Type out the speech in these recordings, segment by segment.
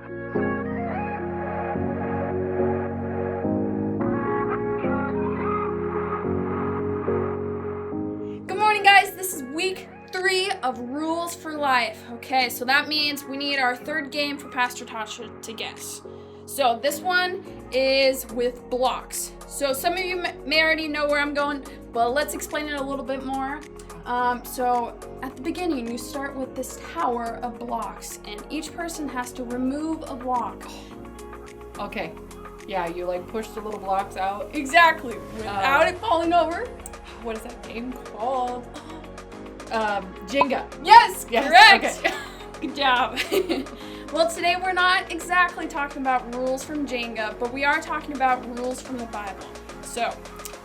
Good morning, guys. This is week 3 of Rules for Life. Okay, so that means we need our third game for Pastor Tasha to guess. So this one is with blocks. So some of you may already know where I'm going, but let's explain it a little bit more. So at the beginning, you start with this tower of blocks, and each person has to remove a block. Okay. Yeah, you like push the little blocks out. Exactly, without it falling over. What is that game called? Jenga. Yes, Yes, correct. okay. Good job. Well, today we're not exactly talking about rules from Jenga, but we are talking about rules from the Bible. So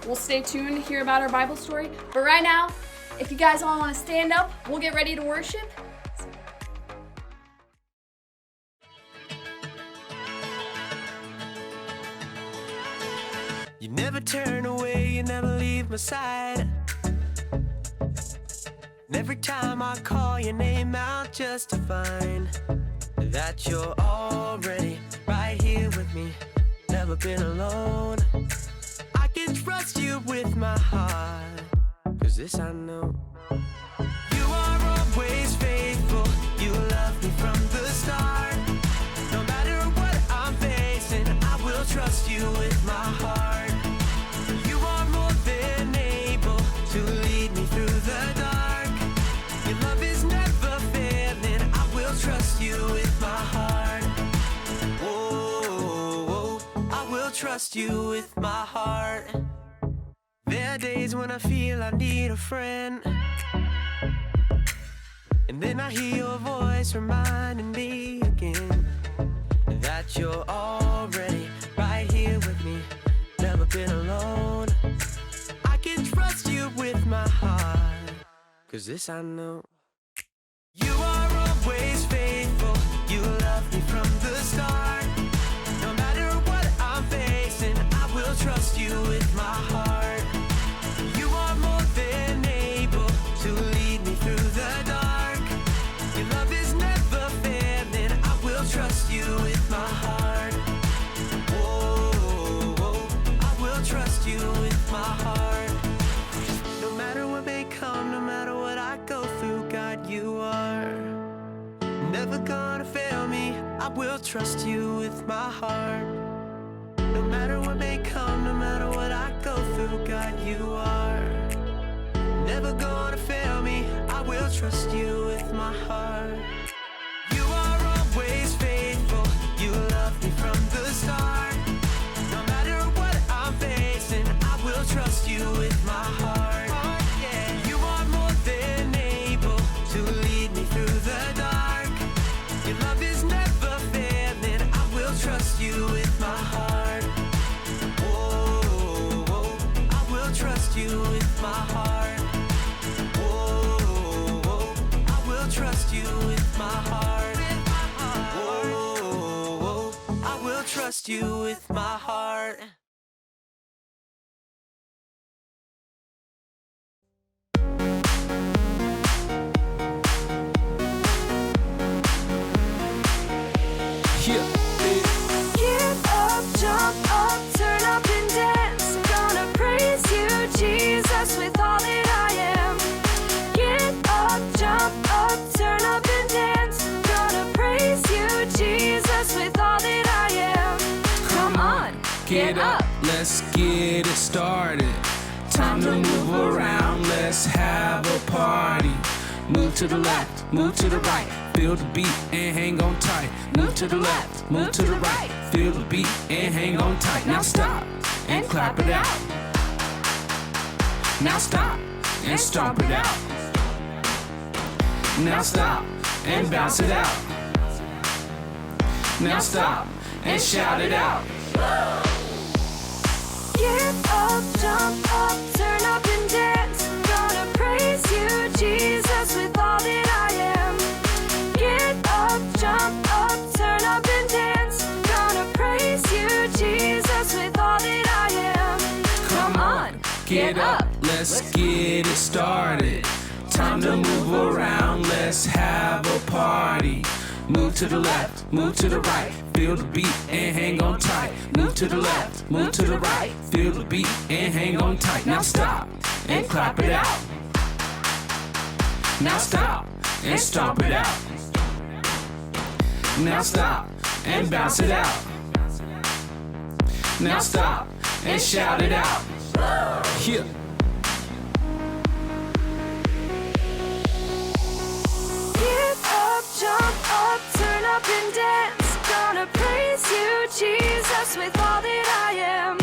we'll stay tuned to hear about our Bible story. But right now, if you guys all want to stand up, we'll get ready to worship. You never turn away, you never leave my side. And every time I call your name out just to find that you're already right here with me, never been alone. I can trust you with my heart, 'cause this I know. You are always faithful, you love me from the start. No matter what I'm facing, I will trust you with my heart. You are more than able to lead me through the dark. Your love is never failing, I will trust you with my heart. Oh, I will trust you with my heart. There are days when I feel I need a friend, and then I hear your voice reminding me again that you're already right here with me, never been alone. I can trust you with my heart, 'cause this I know. You are always faithful, you love me from the start. No matter what I'm facing, I will trust you with my heart. You are more than able to lead me through the dark. Your love is never failing, I will trust you with my heart. Oh, I will trust you with my heart. No matter what may come, no matter what I go through, God, you are never gonna fail me, I will trust you with my heart. No matter what may come, no matter what I go through, God, you are never gonna fail me, I will trust you with my heart. You are always faithful, you love me from the start. No matter what I'm facing, I will trust you with my heart. You are more than able to lead me through the dark. Your love is never failing, I will trust you with my heart. Oh, I will trust you with my heart. Oh, I will trust you with my heart. Oh, I will trust you with my heart. Get up, jump up, turn up and dance. Gonna praise you, Jesus, with all that I am. Get up, jump up, turn up and dance. Gonna praise you, Jesus, with all that I am. Come on, get up. Let's get it started. Time to move around, let's have a party. Move to the left, move to the right, feel the beat and hang on tight. Move to the left, move to the right, feel the beat and hang on tight. Now stop and clap it out. Now stop and stomp it out. Now stop and bounce it out. Now stop and shout it out. Get up, jump up, turn up and dance. Gonna praise you, Jesus, with all that I am. Get up, jump up, turn up and dance. Gonna praise you, Jesus, with all that I am. Come on, get up. Let's get it started. Time to move around, let's have a party. move to the left, move to the right. Feel the beat and hang on tight. Move to the left, move to the right. Feel the beat and hang on tight. Now stop and clap it out. Now stop and stomp it out. Now stop and bounce it out. Now stop and shout it out. Yeah. Get up, jump up, turn up and dance. Gonna praise you, Jesus, with all that I am.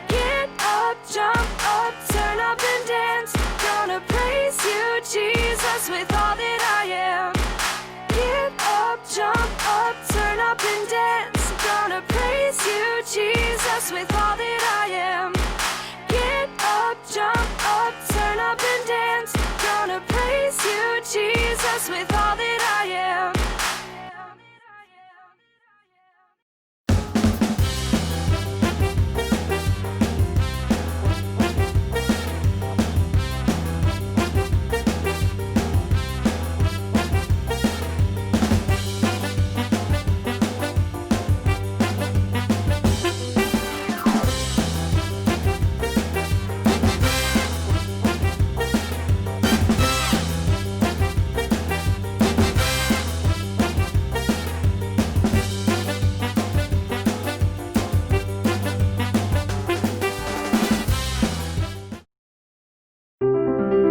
Get up, jump up, turn up and dance. Gonna praise you, Jesus, with all that I am. Get up, jump up, turn up and dance. Gonna praise you, Jesus, with all that I am. Get up, jump up, turn up and dance. Gonna praise you, Jesus, with all that I am.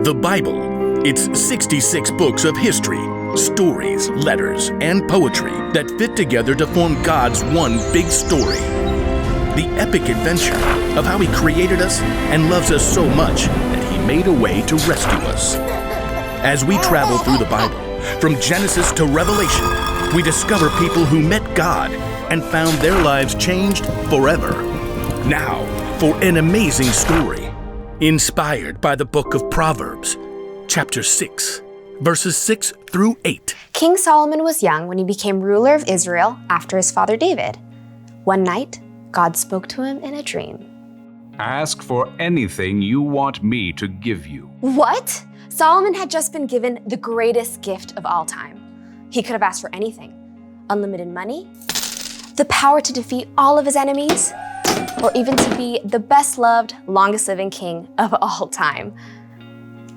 The Bible. It's 66 books of history, stories, letters, and poetry that fit together to form God's one big story. The epic adventure of how He created us and loves us so much that He made a way to rescue us. As we travel through the Bible, from Genesis to Revelation, we discover people who met God and found their lives changed forever. Now, for an amazing story. Inspired by the book of Proverbs, chapter 6, verses 6 through 8. King Solomon was young when he became ruler of Israel after his father David. One night, God spoke to him in a dream. Ask for anything you want me to give you. What? Solomon had just been given the greatest gift of all time. He could have asked for anything. Unlimited money, the power to defeat all of his enemies, or even to be the best-loved, longest-living king of all time.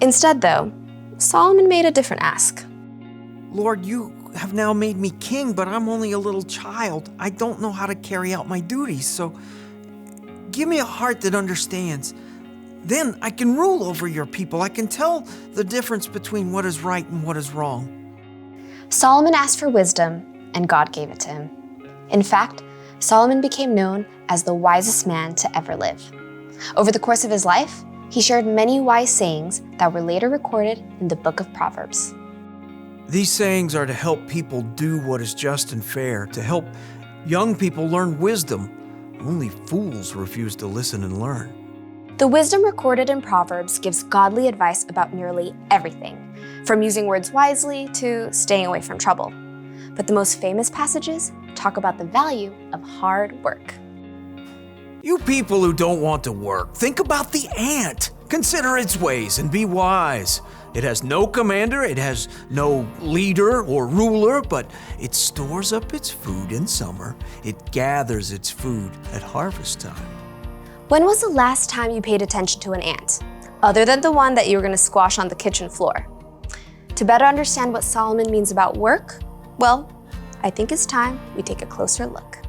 Instead, though, Solomon made a different ask. Lord, you have now made me king, but I'm only a little child. I don't know how to carry out my duties, so give me a heart that understands. Then I can rule over your people. I can tell the difference between what is right and what is wrong. Solomon asked for wisdom, and God gave it to him. In fact, Solomon became known as the wisest man to ever live. Over the course of his life, he shared many wise sayings that were later recorded in the book of Proverbs. These sayings are to help people do what is just and fair, to help young people learn wisdom. Only fools refuse to listen and learn. The wisdom recorded in Proverbs gives godly advice about nearly everything, from using words wisely to staying away from trouble. But the most famous passages talk about the value of hard work. You people who don't want to work, think about the ant. Consider its ways and be wise. It has no commander, it has no leader or ruler, but it stores up its food in summer. It gathers its food at harvest time. When was the last time you paid attention to an ant, other than the one that you were going to squash on the kitchen floor? To better understand what Solomon means about work, well, I think it's time we take a closer look.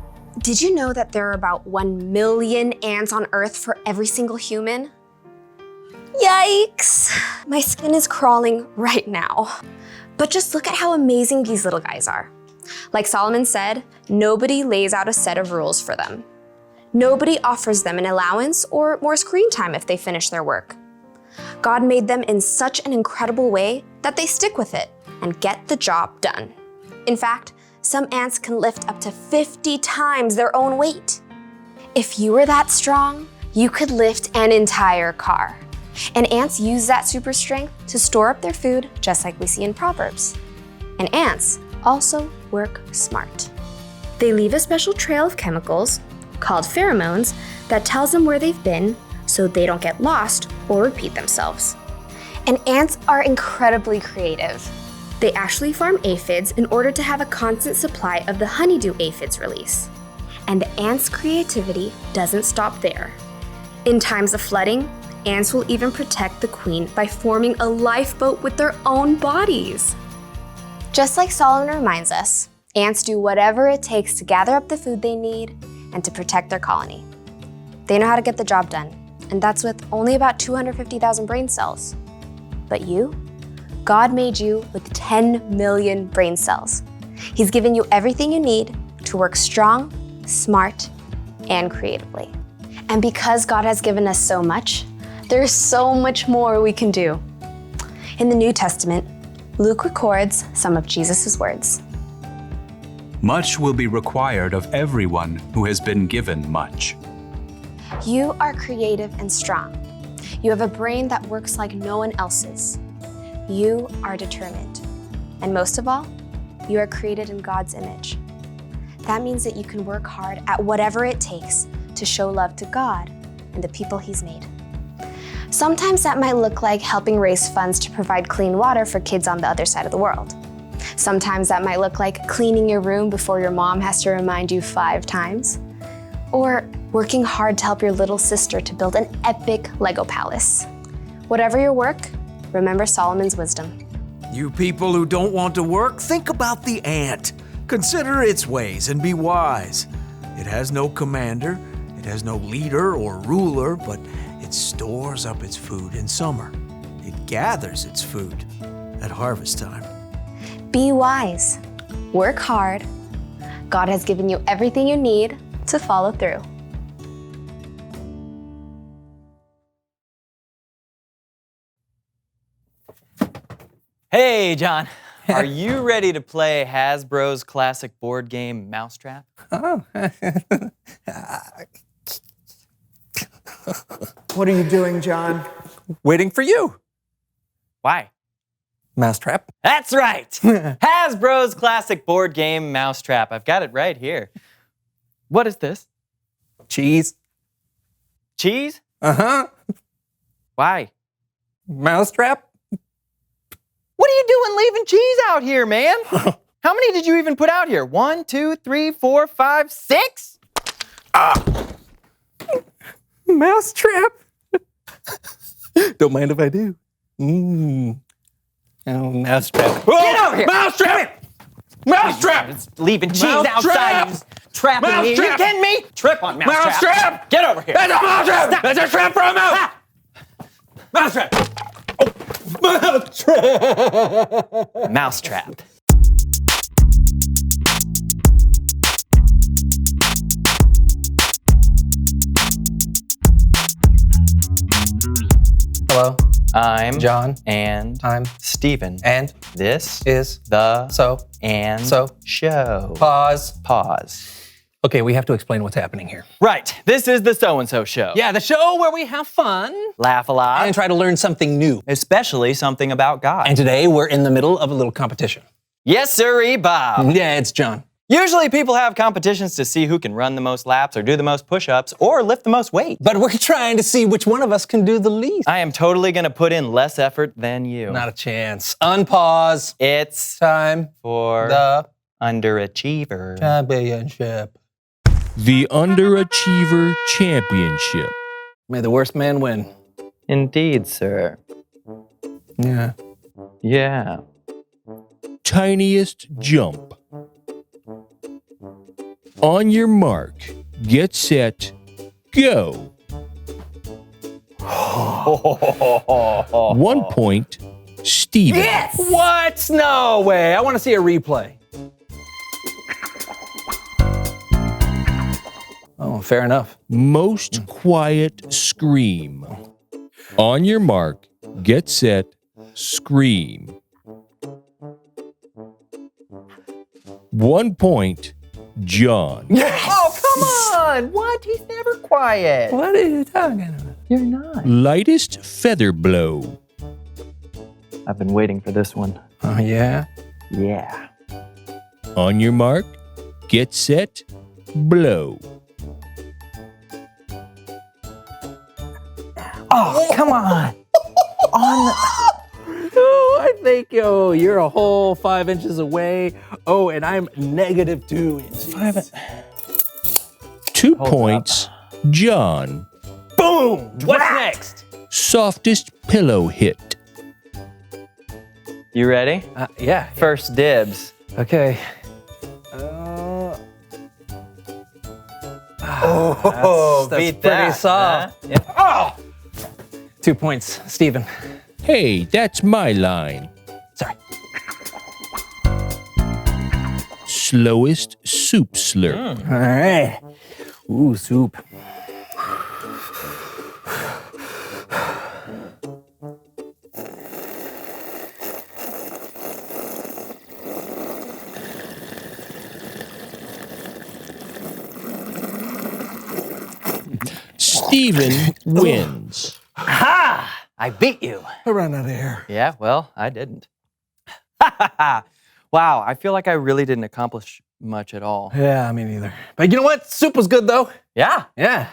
Did you know that there are about 1 million ants on Earth for every single human? Yikes! My skin is crawling right now. But just look at how amazing these little guys are. Like Solomon said, nobody lays out a set of rules for them. Nobody offers them an allowance or more screen time if they finish their work. God made them in such an incredible way that they stick with it and get the job done. In fact, some ants can lift up to 50 times their own weight. If you were that strong, you could lift an entire car. And ants use that super strength to store up their food, just like we see in Proverbs. And ants also work smart. They leave a special trail of chemicals, called pheromones, that tells them where they've been so they don't get lost or repeat themselves. And ants are incredibly creative. They actually farm aphids in order to have a constant supply of the honeydew aphids release. And the ants' creativity doesn't stop there. In times of flooding, ants will even protect the queen by forming a lifeboat with their own bodies. Just like Solomon reminds us, ants do whatever it takes to gather up the food they need and to protect their colony. They know how to get the job done, and that's with only about 250,000 brain cells. But you? God made you with 10 million brain cells. He's given you everything you need to work strong, smart, and creatively. And because God has given us so much, there's so much more we can do. In the New Testament, Luke records some of Jesus' words. Much will be required of everyone who has been given much. You are creative and strong. You have a brain that works like no one else's. You are determined. And most of all, you are created in God's image. That means that you can work hard at whatever it takes to show love to God and the people He's made. Sometimes that might look like helping raise funds to provide clean water for kids on the other side of the world. Sometimes that might look like cleaning your room before your mom has to remind you 5 times. Or working hard to help your little sister to build an epic Lego palace. Whatever your work, remember Solomon's wisdom. You people who don't want to work, think about the ant. Consider its ways and be wise. It has no commander, it has no leader or ruler, but it stores up its food in summer. It gathers its food at harvest time. Be wise. Work hard. God has given you everything you need to follow through. Hey, John. Are you ready to play Hasbro's classic board game Mousetrap? Oh. What are you doing, John? Waiting for you. Why? Mousetrap? That's right! Hasbro's classic board game Mousetrap. I've got it right here. What is this? Cheese. Cheese? Uh-huh. Why? Mousetrap? What are you doing leaving cheese out here, man? How many did you even put out here? 1, 2, 3, 4, 5, 6? Mousetrap? Don't mind if I do. Oh, Mousetrap. Get over here! Mousetrap! Mousetrap! It's leaving cheese Mousetrap! outside. He's trapping me. Are you Mousetrap! kidding me? Trip on Mousetrap. Mousetrap! Get over here. That's a mousetrap! Stop. That's a trap for a mouse! Mousetrap! Mousetrap! Mousetrap. Hello, I'm John. And I'm Steven. And This is the so and so show. pause. Pause. Okay, we have to explain what's happening here. Right. This is the So-and-So Show. Yeah, the show where we have fun Laugh a lot. and try to learn something new. Especially something about God. And today we're in the middle of a little competition. Yes, sirree, Bob. Yeah, it's John. Usually people have competitions to see who can run the most laps or do the most push-ups or lift the most weight. But we're trying to see which one of us can do the least. I am totally gonna put in less effort than you. Not a chance. Unpause. It's Time for the underachiever. championship. The Underachiever Championship. May the worst man win. Indeed, sir. Yeah. Yeah. Tiniest jump. On your mark, get set, go. 1 point, Steven. Yes! What? No way. I want to see a replay. Oh, fair enough. Most quiet scream. On your mark, get set, scream. 1 point, John. Yes! Oh, come on! What? He's never quiet. What are you talking about? You're not. Lightest feather blow. I've been waiting for this one. Oh, yeah? Yeah. On your mark, get set, blow. Oh, come on. On the... I think, you're a whole 5 inches away. Oh, and I'm negative 2 inches. 2 points, John. Boom! What's next? Softest pillow hit. You ready? Yeah. First dibs. Okay. Oh, that's beat pretty that, soft. huh? Yeah. 2 points, Steven. Hey, that's my line. Sorry. Slowest soup slurp. All right. Ooh, soup. Steven wins. Ha! I beat you. I ran out of air. Yeah, well, I didn't. Wow, I feel like I really didn't accomplish much at all. Yeah, me neither. But you know what? Soup was good, though. Yeah? Yeah.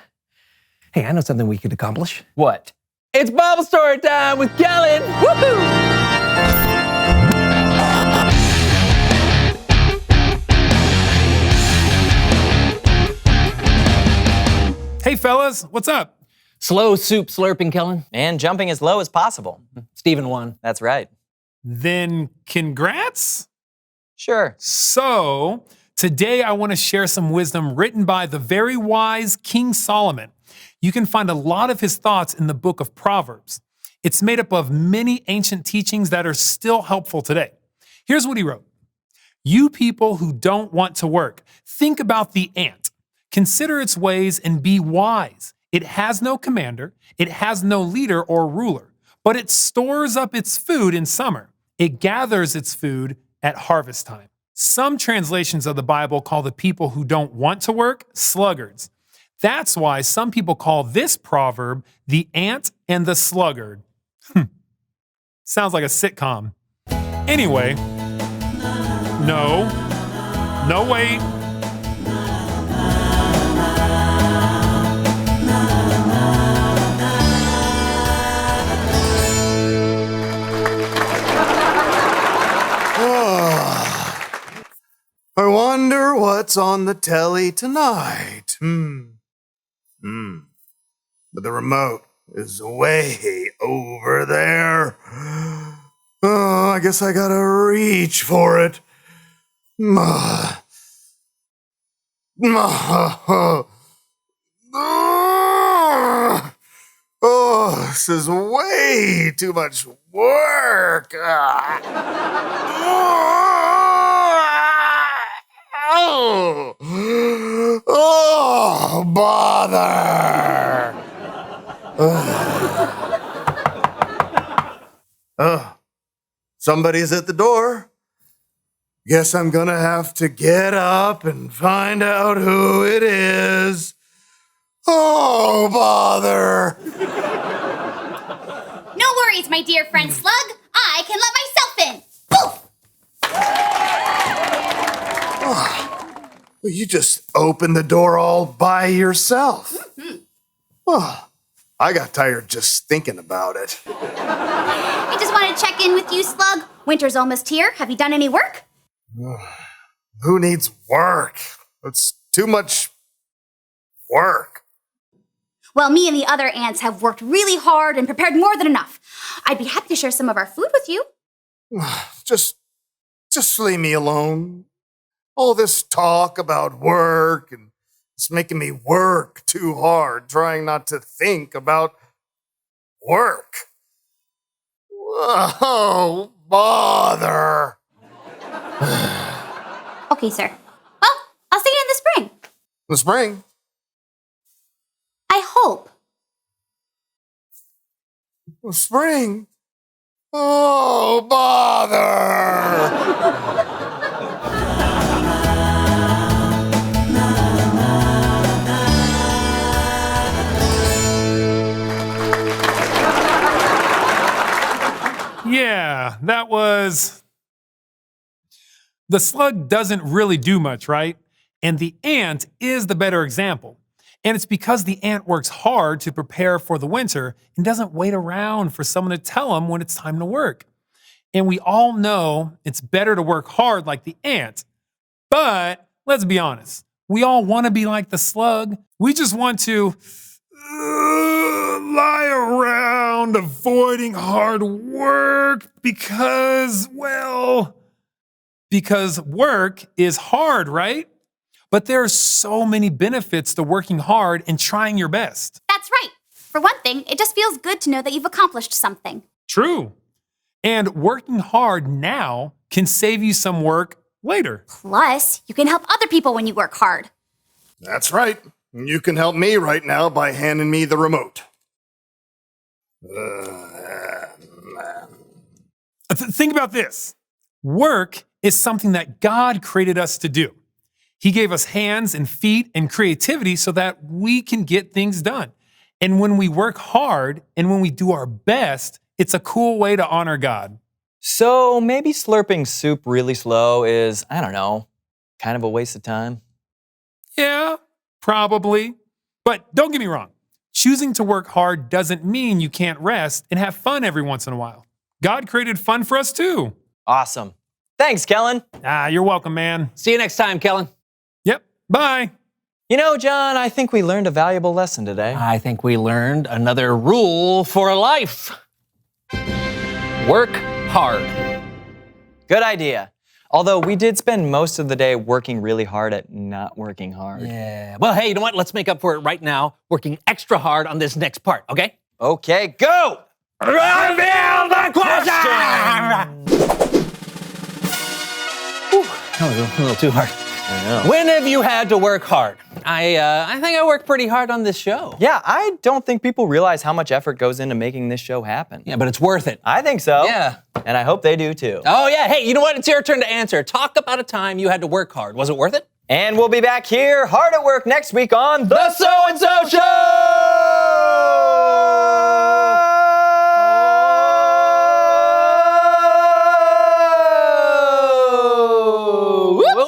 Hey, I know something we could accomplish. What? It's Bible story time with Kellen. Woohoo! Hey fellas, what's up? Slow soup slurping, Kellen. And jumping as low as possible. Steven won. That's right. Then congrats. Sure. So, today I want to share some wisdom written by the very wise King Solomon. You can find a lot of his thoughts in the book of Proverbs. It's made up of many ancient teachings that are still helpful today. Here's what he wrote. You people who don't want to work, think about the ant. Consider its ways and be wise. It has no commander, it has no leader or ruler, but it stores up its food in summer. It gathers its food at harvest time. Some translations of the Bible call the people who don't want to work sluggards. That's why some people call this proverb the ant and the sluggard. Sounds like a sitcom. Anyway, no, wait. I wonder what's on the telly tonight. But the remote is way over there. Oh, I guess I gotta reach for it. Oh, this is way too much work. Oh, bother. Somebody's at the door. Guess I'm gonna have to get up and find out who it is. Oh, bother. No worries, my dear friend Slug. I can let myself in. Poof! Well, you just opened the door all by yourself. Oh, I got tired just thinking about it. I just want to check in with you, Slug. Winter's almost here. Have you done any work? Who needs work? It's too much work. Well, me and the other ants have worked really hard and prepared more than enough. I'd be happy to share some of our food with you. Just leave me alone. All this talk about work and it's making me work too hard, trying not to think about work. Oh, bother. Okay, sir. Well, I'll see you in the spring. The spring? I hope. The spring? Oh, bother. Yeah, that was... The slug doesn't really do much, right? And the ant is the better example. And it's because the ant works hard to prepare for the winter and doesn't wait around for someone to tell him when it's time to work. And we all know it's better to work hard like the ant. But let's be honest, we all want to be like the slug. We just want to lie around avoiding hard work because work is hard, right? But there are so many benefits to working hard and trying your best. That's right. For one thing, it just feels good to know that you've accomplished something. True. And working hard now can save you some work later. Plus, you can help other people when you work hard. That's right. You can help me right now by handing me the remote. Think about this. Work is something that God created us to do. He gave us hands and feet and creativity so that we can get things done. And when we work hard and when we do our best, it's a cool way to honor God. So maybe slurping soup really slow is, I don't know, kind of a waste of time. Yeah, probably. But don't get me wrong. Choosing to work hard doesn't mean you can't rest and have fun every once in a while. God created fun for us too. Awesome. Thanks, Kellen. You're welcome, man. See you next time, Kellen. Yep, bye. You know, John, I think we learned a valuable lesson today. I think we learned another rule for life. Work hard. Good idea. Although we did spend most of the day working really hard at not working hard. Yeah. Well, hey, you know what? Let's make up for it right now, working extra hard on this next part, okay? Okay, go! Reveal the question! That was a little too hard. I know. When have you had to work hard? I think I worked pretty hard on this show. Yeah, I don't think people realize how much effort goes into making this show happen. Yeah, but it's worth it. I think so. Yeah. And I hope they do too. Oh, yeah. Hey, you know what? It's your turn to answer. Talk about a time you had to work hard. Was it worth it? And we'll be back here, hard at work, next week on The So-and-So Show! Woo!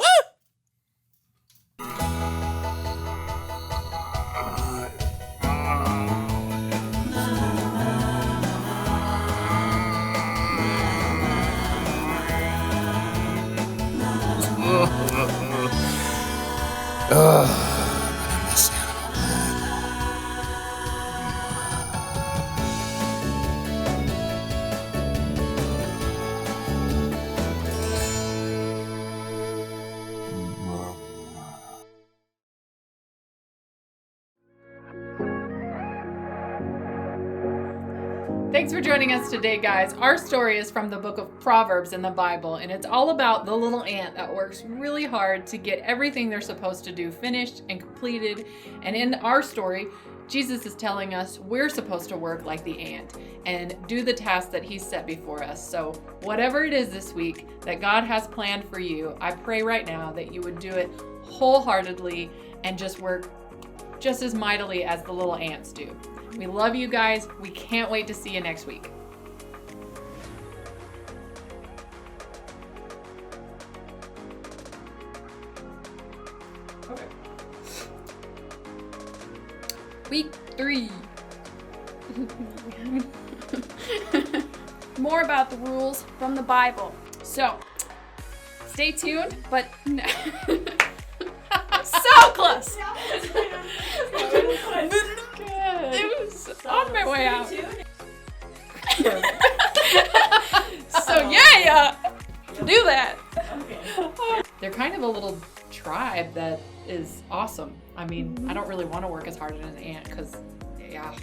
Thanks for joining us today, guys. Our story is from the book of Proverbs in the Bible, and it's all about the little ant that works really hard to get everything they're supposed to do finished and completed. And in our story, Jesus is telling us we're supposed to work like the ant and do the task that He's set before us. So whatever it is this week that God has planned for you, I pray right now that you would do it wholeheartedly and just work just as mightily as the little ants do. We love you guys. We can't wait to see you next week. Okay. Week 3. More about the rules from the Bible. So, stay tuned, but no. So close. It was on my way out. So yeah, do that. Okay. They're kind of a little tribe that is awesome. I mean, I don't really want to work as hard as an ant because, yeah.